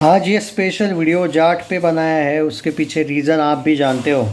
आज ये special video Jat पे बनाया है। उसके पीछे रीज़न आप भी जानते हो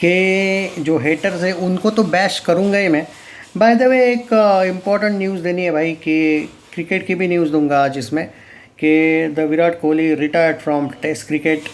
कि जो हेटर्स है उनको तो बैश करूँगा ही मैं। बाय द वे एक इम्पॉर्टेंट न्यूज़ देनी है भाई कि क्रिकेट की भी न्यूज़ दूंगा आज इसमें कि the Virat Kohli retired from test cricket.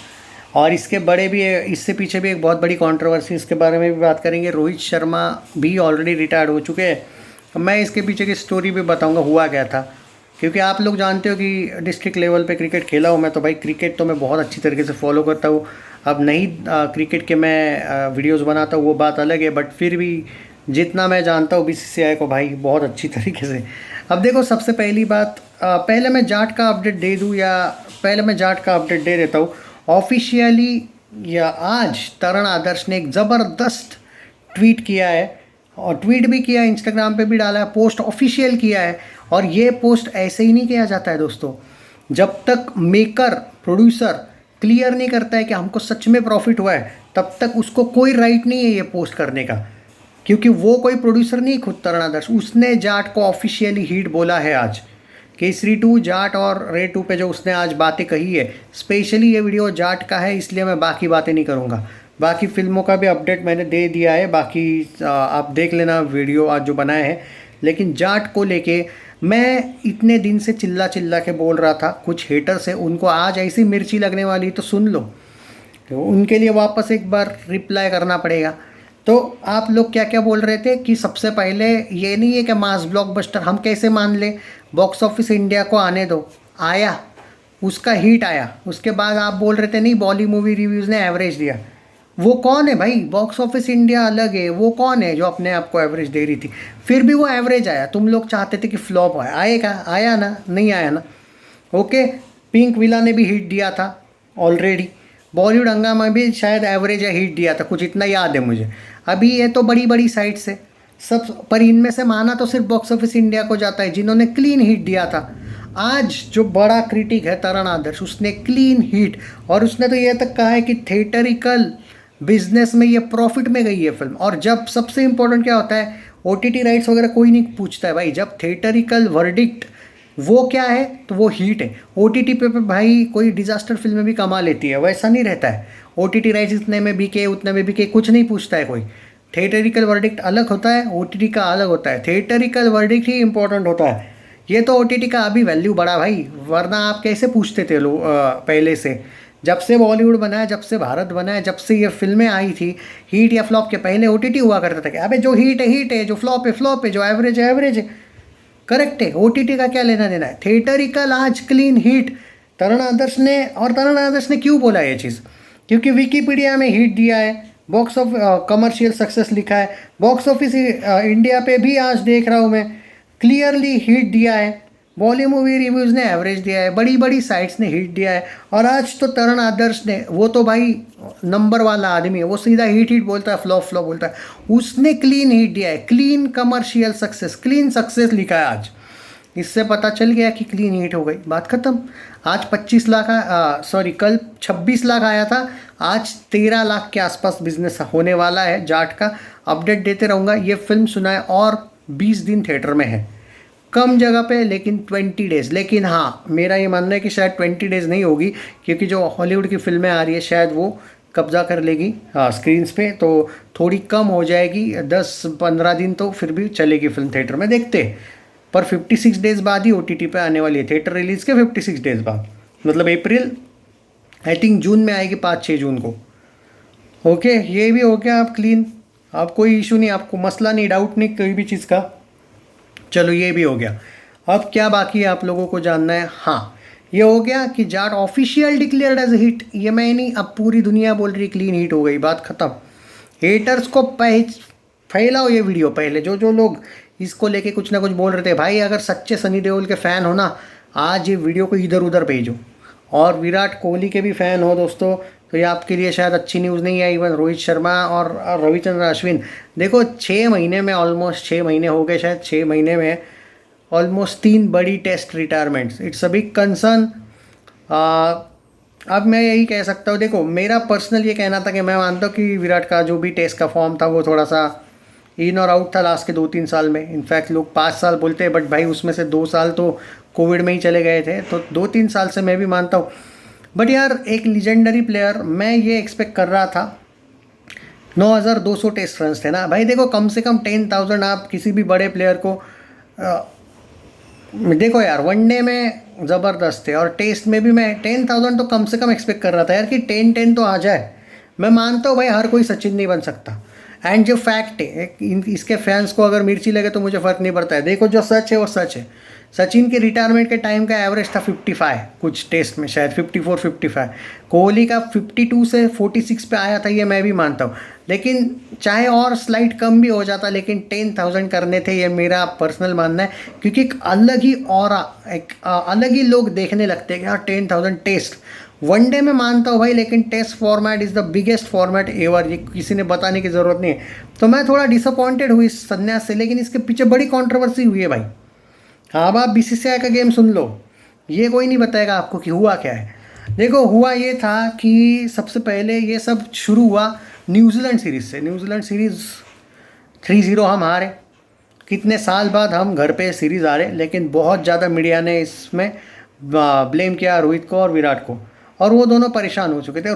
और इसके बड़े भी है, इससे पीछे भी एक बहुत बड़ी कंट्रोवर्सी, इसके बारे में भी बात करेंगे। रोहित शर्मा भी ऑलरेडी रिटायर्ड हो चुके हैं। मैं इसके पीछे की स्टोरी भी बताऊंगा हुआ क्या था, क्योंकि आप लोग जानते हो कि डिस्ट्रिक्ट लेवल पे क्रिकेट खेला हूँ मैं, तो भाई क्रिकेट तो मैं बहुत अच्छी तरीके से फॉलो करता हूँ। अब नहीं क्रिकेट के मैं वीडियोस बनाता हूँ वो बात अलग है, बट फिर भी जितना मैं जानता हूँ बीसीसीआई को भाई बहुत अच्छी तरीके से। अब देखो, सबसे पहली बात, पहले मैं जाट का अपडेट दे दूँ या पहले मैं जाट का अपडेट दे देता हूँ ऑफिशियली। या आज तरण आदर्श ने एक ज़बरदस्त ट्वीट किया है, और ट्वीट भी किया, इंस्टाग्राम पे भी डाला है, पोस्ट ऑफिशियल किया है। और ये पोस्ट ऐसे ही नहीं किया जाता है दोस्तों, जब तक मेकर प्रोड्यूसर क्लियर नहीं करता है कि हमको सच में प्रॉफिट हुआ है, तब तक उसको कोई राइट नहीं है ये पोस्ट करने का। क्योंकि वो कोई प्रोड्यूसर नहीं, खुद तरण आदर्श, उसने जाट को ऑफिशियली हिट बोला है आज। केसरी 2, जाट और रेड 2 पे जो उसने आज बातें कही है, स्पेशली ये वीडियो जाट का है, इसलिए मैं बाकी बातें नहीं करूँगा। बाकी फिल्मों का भी अपडेट मैंने दे दिया है, बाकी आप देख लेना वीडियो आज जो बनाए हैं। लेकिन जाट को लेके मैं इतने दिन से चिल्ला चिल्ला के बोल रहा था, कुछ हेटर्स है उनको आज ऐसी मिर्ची लगने वाली, तो सुन लो, तो उनके लिए वापस एक बार रिप्लाई करना पड़ेगा। तो आप लोग क्या क्या बोल रहे थे कि सबसे पहले ये नहीं है कि मास ब्लॉकबस्टर हम कैसे मान ले, बॉक्स ऑफिस इंडिया को आने दो, आया, उसका हिट आया, उसके बाद आप बोल रहे थे नहीं बॉली मूवी रिव्यूज़ ने एवरेज दिया। वो कौन है भाई? बॉक्स ऑफिस इंडिया अलग है, वो कौन है जो अपने आप को एवरेज दे रही थी? फिर भी वो एवरेज आया। तुम लोग चाहते थे कि फ्लॉप आए, आएगा, आया ना? नहीं आया ना? ओके, पिंक विला ने भी हिट दिया था ऑलरेडी, बॉलीवुड हंगामा भी शायद एवरेज या हिट दिया था, कुछ इतना याद है मुझे। अभी ये तो बड़ी बड़ी साइट्स है सब, पर इनमें से माना तो सिर्फ बॉक्स ऑफिस इंडिया को जाता है जिन्होंने क्लीन हिट दिया था। आज जो बड़ा क्रिटिक है तरण आदर्श, उसने क्लीन हिट, और उसने तो ये तक कहा है कि थिएटरिकल बिजनेस में ये प्रॉफिट में गई है फिल्म। और जब सबसे इंपॉर्टेंट क्या होता है, ओटीटी राइट्स वगैरह कोई नहीं पूछता है भाई, जब थिएटरिकल वर्डिक्ट वो क्या है तो वो हिट है। ओटीटी पे भाई कोई डिजास्टर फिल्में भी कमा लेती है, वैसा नहीं रहता है। ओटीटी राइट्स इतने में बिके उतने में बिके, कुछ नहीं पूछता है कोई। थिएटरिकल वर्डिक्ट अलग होता है, ओटीटी का अलग होता है। थिएटरिकल वर्डिक्ट ही इंपॉर्टेंट होता है। ये तो ओटीटी का अभी वैल्यू बढ़ा भाई, वरना आप कैसे पूछते थे लोग पहले से? जब से बॉलीवुड बना है, जब से भारत बना है, जब से ये फिल्में आई थी, हिट या फ्लॉप के पहले ओटीटी हुआ करता था कि अबे जो हिट है हिट है, जो फ्लॉप है फ्लॉप है, जो एवरेज है एवरेज है। करेक्ट है, ओटीटी का क्या लेना देना है? थिएटरिकल आज क्लीन हिट तरण आदर्श ने। और तरण आदर्श ने क्यों बोला ये चीज़? क्योंकि विकीपीडिया में हिट दिया है, बॉक्स ऑफ कमर्शियल सक्सेस लिखा है, बॉक्स ऑफिस इंडिया पे भी आज देख रहा हूँ मैं, क्लियरली हिट दिया है। बॉली मूवी रिव्यूज़ ने एवरेज दिया है, बड़ी बड़ी साइट्स ने हिट दिया है। और आज तो तरण आदर्श ने, वो तो भाई नंबर वाला आदमी है, वो सीधा हिट हिट बोलता है, फ्लॉप फ्लॉप बोलता है। उसने क्लीन हिट दिया है, clean commercial success, clean success लिखा है आज। इससे पता चल गया कि क्लीन हिट हो गई, बात ख़त्म। आज 25 लाख, सॉरी कल 26 लाख आया था, आज 13 लाख के आसपास बिजनेस होने वाला है जाट का। अपडेट देते रहूँगा। ये फिल्म सुनाए और 20 दिन थिएटर में है, कम जगह पे, लेकिन 20 डेज़। लेकिन हाँ, मेरा ये मानना है कि शायद 20 डेज़ नहीं होगी, क्योंकि जो हॉलीवुड की फिल्में आ रही है शायद वो कब्जा कर लेगी हाँ स्क्रीन्स पे, तो थोड़ी कम हो जाएगी। 10-15 दिन तो फिर भी चलेगी फिल्म थिएटर में, देखते। पर 56 डेज़ बाद ही ओटीटी पे आने वाली है, थिएटर रिलीज़ के 56 डेज़ बाद, मतलब अप्रैल, आई थिंक जून में आएगी, 5-6 जून को। ओके, ये भी हो गया आप क्लीन, आप कोई इशू नहीं, आपको मसला नहीं, डाउट नहीं कोई भी चीज़ का। चलो ये भी हो गया। अब क्या बाकी है आप लोगों को जानना है? हाँ, ये हो गया कि Jaat official declared as hit. ये मैं नहीं, अब पूरी दुनिया बोल रही क्लीन हिट हो गई, बात खत्म। हेटर्स को फैलाओ ये वीडियो पहले, जो जो लोग इसको लेके कुछ ना कुछ बोल रहे थे। भाई अगर सच्चे सनी देओल के फ़ैन हो ना, आज ये वीडियो को इधर उधर भेजो। और विराट कोहली के भी फ़ैन हो दोस्तों, तो ये आपके लिए शायद अच्छी न्यूज़ नहीं है। इवन रोहित शर्मा और रविचंद्र अश्विन, देखो 6 महीने में, ऑलमोस्ट 6 महीने हो गए, शायद 6 महीने में ऑलमोस्ट 3 बड़ी test retirements. It's a big concern. अब मैं यही कह सकता हूँ, देखो मेरा पर्सनल ये कहना था कि मैं मानता हूँ कि विराट का जो भी टेस्ट का फॉर्म था वो थोड़ा सा इन और आउट था लास्ट के 2-3 साल में। इनफैक्ट लोग 5 साल बोलते हैं, बट भाई उसमें से 2 साल तो कोविड में ही चले गए थे, तो 2-3 साल से मैं भी मानता हूँ। बट यार एक लीजेंडरी प्लेयर, मैं ये एक्सपेक्ट कर रहा था। 9,200 टेस्ट रन थे ना भाई, देखो कम से कम 10,000 आप किसी भी बड़े प्लेयर को देखो यार, वनडे में ज़बरदस्त थे और टेस्ट में भी मैं 10,000 तो कम से कम एक्सपेक्ट कर रहा था यार कि 10-10 तो आ जाए। मैं मानता हूँ भाई हर कोई सचिन नहीं बन सकता, एंड जो फैक्ट है इसके फैंस को अगर मिर्ची लगे तो मुझे फ़र्क नहीं पड़ता है। देखो जो सच है वो सच है। सचिन के रिटायरमेंट के टाइम का एवरेज था 55 कुछ टेस्ट में, शायद 54-55। कोहली का 52 से 46 पे आया था, ये मैं भी मानता हूँ। लेकिन चाहे और स्लाइड कम भी हो जाता, लेकिन 10,000 करने थे, ये मेरा पर्सनल मानना है। क्योंकि एक अलग ही ऑरा, एक अलग ही लोग देखने लगते हैं कि हाँ 10,000 टेस्ट वनडे में मानता हूँ भाई, लेकिन test format is the biggest format ever, ये किसी ने बताने की ज़रूरत नहीं है। तो मैं थोड़ा डिसअपॉइंटेड हुई इस संन्यास से, लेकिन इसके पीछे बड़ी कंट्रोवर्सी हुई है भाई। हाँ, अब आप बीसीसीआई का गेम सुन लो, ये कोई नहीं बताएगा आपको कि हुआ क्या है। देखो हुआ ये था कि सबसे पहले ये सब शुरू हुआ न्यूजीलैंड सीरीज़ से। न्यूजीलैंड सीरीज़ 3-0 हम हारे, कितने साल बाद हम घर पे सीरीज़ हारे, लेकिन बहुत ज़्यादा मीडिया ने इसमें ब्लेम किया रोहित को और विराट को, और वो दोनों परेशान हो चुके थे।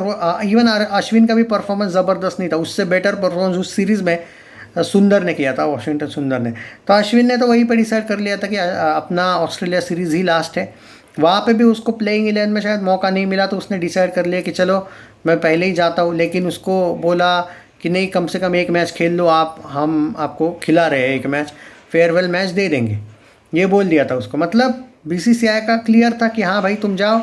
इवन अश्विन का भी परफॉर्मेंस ज़बरदस्त नहीं था, उससे बेटर परफॉर्मेंस उस सीरीज़ में सुंदर ने किया था, वॉशिंगटन सुंदर ने। तो अश्विन ने तो वहीं पर डिसाइड कर लिया था कि अपना ऑस्ट्रेलिया सीरीज़ ही लास्ट है। वहाँ पे भी उसको प्लेइंग 11 में शायद मौका नहीं मिला, तो उसने डिसाइड कर लिया कि चलो मैं पहले ही जाता हूँ। लेकिन उसको बोला कि नहीं, कम से कम एक मैच खेल लो आप, हम आपको खिला रहे हैं एक मैच, फेयरवेल मैच दे देंगे, ये बोल दिया था उसको। मतलब बीसीसीआई का क्लियर था कि हाँ भाई तुम जाओ,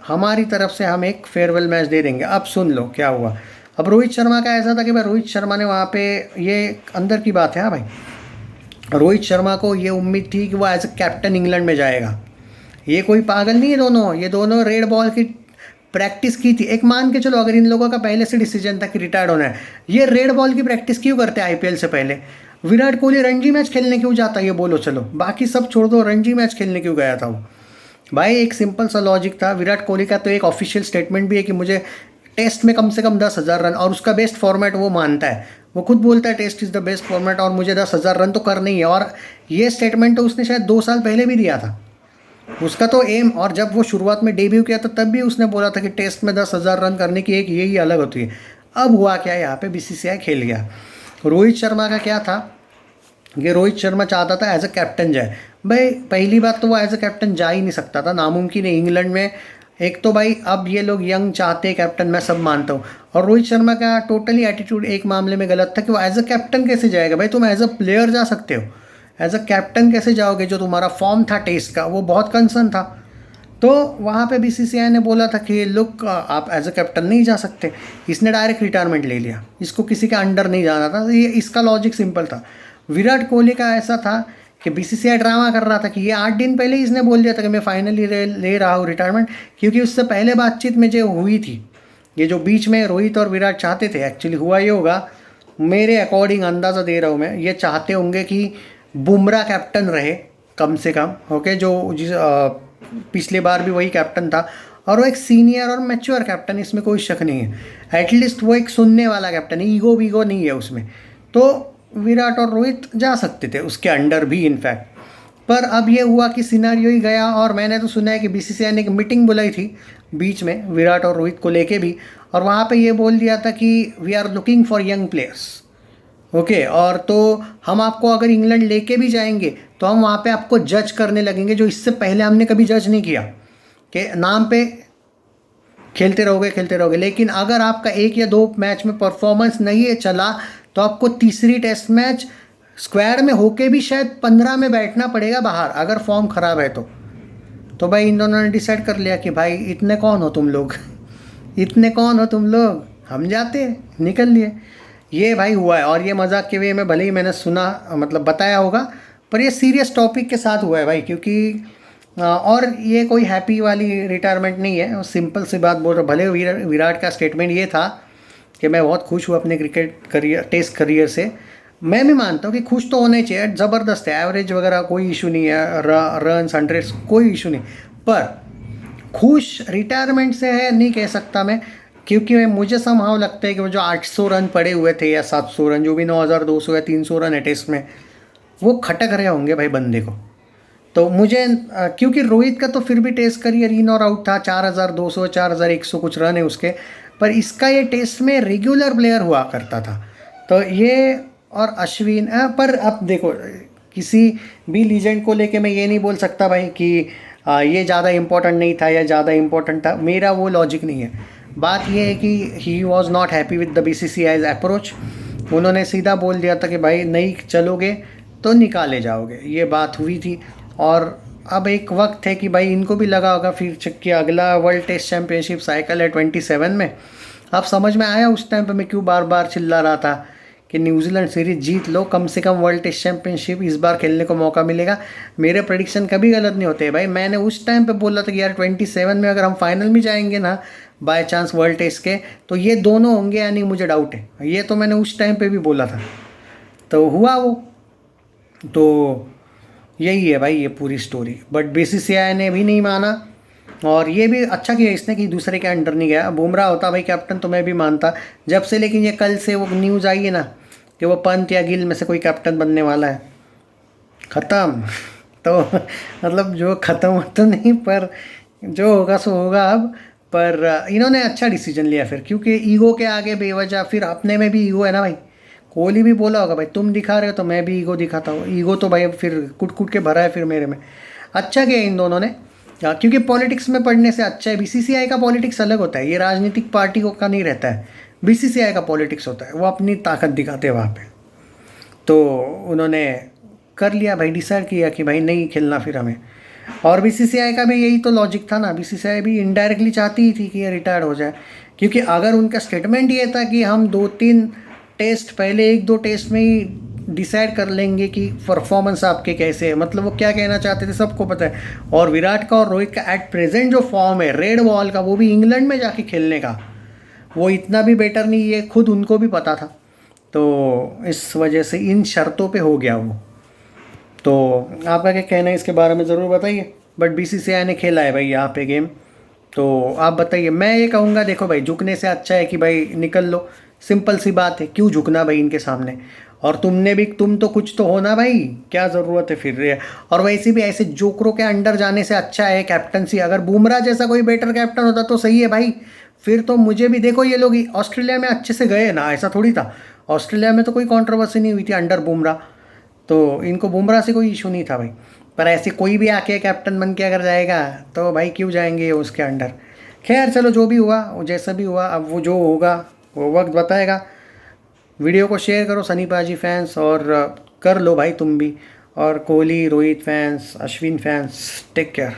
हमारी तरफ से हम एक फेयरवेल मैच दे देंगे। अब सुन लो क्या हुआ। अब रोहित शर्मा का ऐसा था कि भाई रोहित शर्मा ने वहाँ पे, ये अंदर की बात है हाँ भाई, रोहित शर्मा को ये उम्मीद थी कि वो एज अ कैप्टन इंग्लैंड में जाएगा। ये कोई पागल नहीं है दोनों, ये दोनों रेड बॉल की प्रैक्टिस की थी। एक मान के चलो अगर इन लोगों का पहले से डिसीजन था कि रिटायर्ड होना है, ये रेड बॉल की प्रैक्टिस क्यों करते हैं आईपीएल से पहले? विराट कोहली रणजी मैच खेलने क्यों जाता है ये बोलो, चलो बाकी सब छोड़ दो, रणजी मैच खेलने क्यों गया था वो? भाई एक सिंपल सा लॉजिक था। विराट कोहली का तो एक ऑफिशियल स्टेटमेंट भी है कि मुझे टेस्ट में कम से कम 10,000 रन, और उसका बेस्ट फॉर्मेट वो मानता है, वो खुद बोलता है test is the best format और मुझे 10,000 रन तो करने ही है। और ये स्टेटमेंट तो उसने शायद 2 साल पहले भी दिया था, उसका तो एम। और जब वो शुरुआत में डेब्यू किया था तब भी उसने बोला था कि टेस्ट में 10,000 रन करने की एक यही अलग होती है। अब हुआ क्या, यहाँ पे बीसीसीआई खेल गया। रोहित शर्मा का क्या था, ये रोहित शर्मा चाहता था एज अ कैप्टन जाए। भाई पहली बात तो वो एज अ कैप्टन जा ही नहीं सकता था, नामुमकिन है इंग्लैंड में। एक तो भाई अब ये लोग यंग चाहते हैं कैप्टन, मैं सब मानता हूँ। और रोहित शर्मा का टोटली एटीट्यूड एक मामले में गलत था कि वो एज अ कैप्टन कैसे जाएगा। भाई तुम एज अ प्लेयर जा सकते हो, एज अ कैप्टन कैसे जाओगे? जो तुम्हारा फॉर्म था टेस्ट का वो बहुत कंसर्न था। तो वहाँ पे बीसीसीआई ने बोला था कि लुक आप एज अ कैप्टन नहीं जा सकते। इसने डायरेक्ट रिटायरमेंट ले लिया, इसको किसी के अंडर नहीं जाना था। ये इसका लॉजिक सिंपल था। विराट कोहली का ऐसा था कि बीसीसीआई ड्रामा कर रहा था कि ये 8 दिन पहले ही इसने बोल दिया था कि मैं फाइनली ले रहा हूँ रिटायरमेंट। क्योंकि उससे पहले बातचीत में जो हुई थी, ये जो बीच में रोहित और विराट चाहते थे, एक्चुअली हुआ ये होगा, मेरे अकॉर्डिंग अंदाज़ा दे रहा हूँ मैं, ये चाहते होंगे कि बुमराह कैप्टन रहे कम से कम, ओके, जो पिछले बार भी वही कैप्टन था, और वो एक सीनियर और मैच्योर कैप्टन, इसमें कोई शक नहीं है। एटलीस्ट वो एक सुनने वाला कैप्टन है, ईगो वीगो नहीं है उसमें। तो विराट और रोहित जा सकते थे उसके अंडर भी इनफैक्ट। पर अब ये हुआ कि सिनारियो ही गया, और मैंने तो सुना है कि बीसीसीआई ने एक मीटिंग बुलाई थी बीच में विराट और रोहित को लेके भी, और वहाँ पे ये बोल दिया था कि we are looking for young players, okay. और तो हम आपको अगर इंग्लैंड लेके भी जाएंगे तो हम वहाँ पे आपको जज करने लगेंगे, जो इससे पहले हमने कभी जज नहीं किया, कि नाम पे खेलते रहोगे। लेकिन अगर आपका 1 या 2 मैच में परफॉर्मेंस नहीं है चला, तो आपको तीसरी टेस्ट मैच स्क्वाड में होके भी शायद 15 में बैठना पड़ेगा बाहर, अगर फॉर्म ख़राब है तो भाई इन दोनों ने डिसाइड कर लिया कि भाई इतने कौन हो तुम लोग इतने कौन हो तुम लोग, हम जाते, निकल लिए। ये भाई हुआ है, और ये मजाक के वे में भले ही मैंने सुना, मतलब बताया होगा, पर ये सीरियस टॉपिक के साथ हुआ है भाई। क्योंकि और ये कोई हैप्पी वाली रिटायरमेंट नहीं है, सिंपल सी बात बोल रहा। भले विराट का स्टेटमेंट ये था कि मैं बहुत खुश हूँ अपने क्रिकेट करियर, टेस्ट करियर से। मैं भी मानता हूँ कि खुश तो होने चाहिए, ज़बरदस्त है, एवरेज वगैरह कोई इशू नहीं है, रन 100 कोई इशू नहीं, पर खुश रिटायरमेंट से है नहीं कह सकता मैं। क्योंकि मुझे समहाउ लगता है कि वो जो 800 रन पड़े हुए थे या 700 रन, जो भी 9,200 या 300 रन है टेस्ट में, वो खटक रहे होंगे भाई बंदे को। तो मुझे क्योंकि रोहित का तो फिर भी टेस्ट करियर इन और आउट था, 4200 4100 कुछ रन है उसके, पर इसका ये टेस्ट में रेगुलर प्लेयर हुआ करता था। तो ये और अश्विन पर अब देखो, किसी भी लीजेंड को लेके मैं ये नहीं बोल सकता भाई कि ये ज़्यादा इम्पोर्टेंट नहीं था या ज़्यादा इम्पोर्टेंट था, मेरा वो लॉजिक नहीं है। बात ये है कि he was not happy with the BCCI's approach. उन्होंने सीधा बोल दिया था कि भाई नहीं चलोगे तो निकाले जाओगे, ये बात हुई थी। और अब एक वक्त है कि भाई इनको भी लगा होगा फिर कि अगला वर्ल्ड टेस्ट चैम्पियनशिप साइकिल है 27 में। अब समझ में आया उस टाइम पे मैं क्यों बार बार चिल्ला रहा था कि न्यूजीलैंड सीरीज जीत लो, कम से कम वर्ल्ड टेस्ट चैंपियनशिप इस बार खेलने को मौका मिलेगा। मेरे प्रेडिक्शन कभी गलत नहीं होते भाई, मैंने उस टाइम पे बोला था कि यार 27 में अगर हम फाइनल में जाएंगे ना बाय चांस वर्ल्ड टेस्ट के, तो ये दोनों होंगे, यानी मुझे डाउट है, ये तो मैंने उस टाइम पे भी बोला था। तो हुआ वो, तो यही है भाई ये पूरी स्टोरी। बट BCCI ने भी नहीं माना, और ये भी अच्छा किया इसने कि दूसरे के अंडर नहीं गया। बुमराह होता भाई कैप्टन तो मैं भी मानता जब से, लेकिन ये कल से वो न्यूज़ आई है ना कि वो पंत या गिल में से कोई कैप्टन बनने वाला है, ख़त्म। तो मतलब जो ख़त्म तो नहीं, पर जो होगा सो होगा अब। पर इन्होंने अच्छा डिसीजन लिया फिर, क्योंकि ईगो के आगे बेवजह, फिर अपने में भी ईगो है ना भाई। कोहली भी बोला होगा भाई तुम दिखा रहे हो तो मैं भी ईगो दिखाता हूँ, ईगो तो भाई फिर कुट कुट के भरा है फिर मेरे में। अच्छा किया इन दोनों ने, क्योंकि पॉलिटिक्स में पढ़ने से अच्छा है। BCCI का पॉलिटिक्स अलग होता है, ये राजनीतिक पार्टियों का नहीं रहता है। BCCI का पॉलिटिक्स होता है, वो अपनी ताकत दिखाते हैं वहाँ पे। तो उन्होंने कर लिया भाई, डिसाइड किया कि भाई नहीं खेलना फिर हमें। और BCCI का भी यही तो लॉजिक था ना, BCCI भी इनडायरेक्टली चाहती ही थी कि ये रिटायर्ड हो जाए, क्योंकि अगर उनका स्टेटमेंट ये था कि हम 2-3 टेस्ट पहले 1-2 टेस्ट में ही डिसाइड कर लेंगे कि परफॉर्मेंस आपके कैसे है, मतलब वो क्या कहना चाहते थे सबको पता है। और विराट का और रोहित का एट प्रेजेंट जो फॉर्म है रेड बॉल का, वो भी इंग्लैंड में जाके खेलने का, वो इतना भी बेटर नहीं, ये खुद उनको भी पता था। तो इस वजह से इन शर्तों पे हो गया वो। तो आपका क्या कहना है इसके बारे में ज़रूर बताइए। बट BCCI ने खेला है भाई यहाँ पे गेम, तो आप बताइए। मैं ये कहूँगा देखो भाई, झुकने से अच्छा है कि भाई निकल लो, सिंपल सी बात है, क्यों झुकना भाई इनके सामने। और तुमने भी, तुम तो कुछ तो हो ना भाई, क्या ज़रूरत है फिर। और वैसे भी ऐसे जोकरों के अंडर जाने से अच्छा है कैप्टनसी, अगर बुमराह जैसा कोई बेटर कैप्टन होता तो सही है भाई। फिर तो मुझे भी देखो, ये लोग ऑस्ट्रेलिया में अच्छे से गए ना, ऐसा थोड़ी था। ऑस्ट्रेलिया में तो कोई कंट्रोवर्सी नहीं हुई थी अंडर बुमराह, तो इनको बुमराह से कोई इशू नहीं था भाई। पर ऐसे कोई भी आके कैप्टन बन के अगर जाएगा तो भाई क्यों जाएंगे उसके अंडर। खैर चलो, जो भी हुआ वो जैसा भी हुआ, अब वो जो होगा वो वक्त बताएगा। वीडियो को शेयर करो सनी पाजी फैंस, और कर लो भाई तुम भी। और Kohli Rohit fans, Ashwin fans, take care.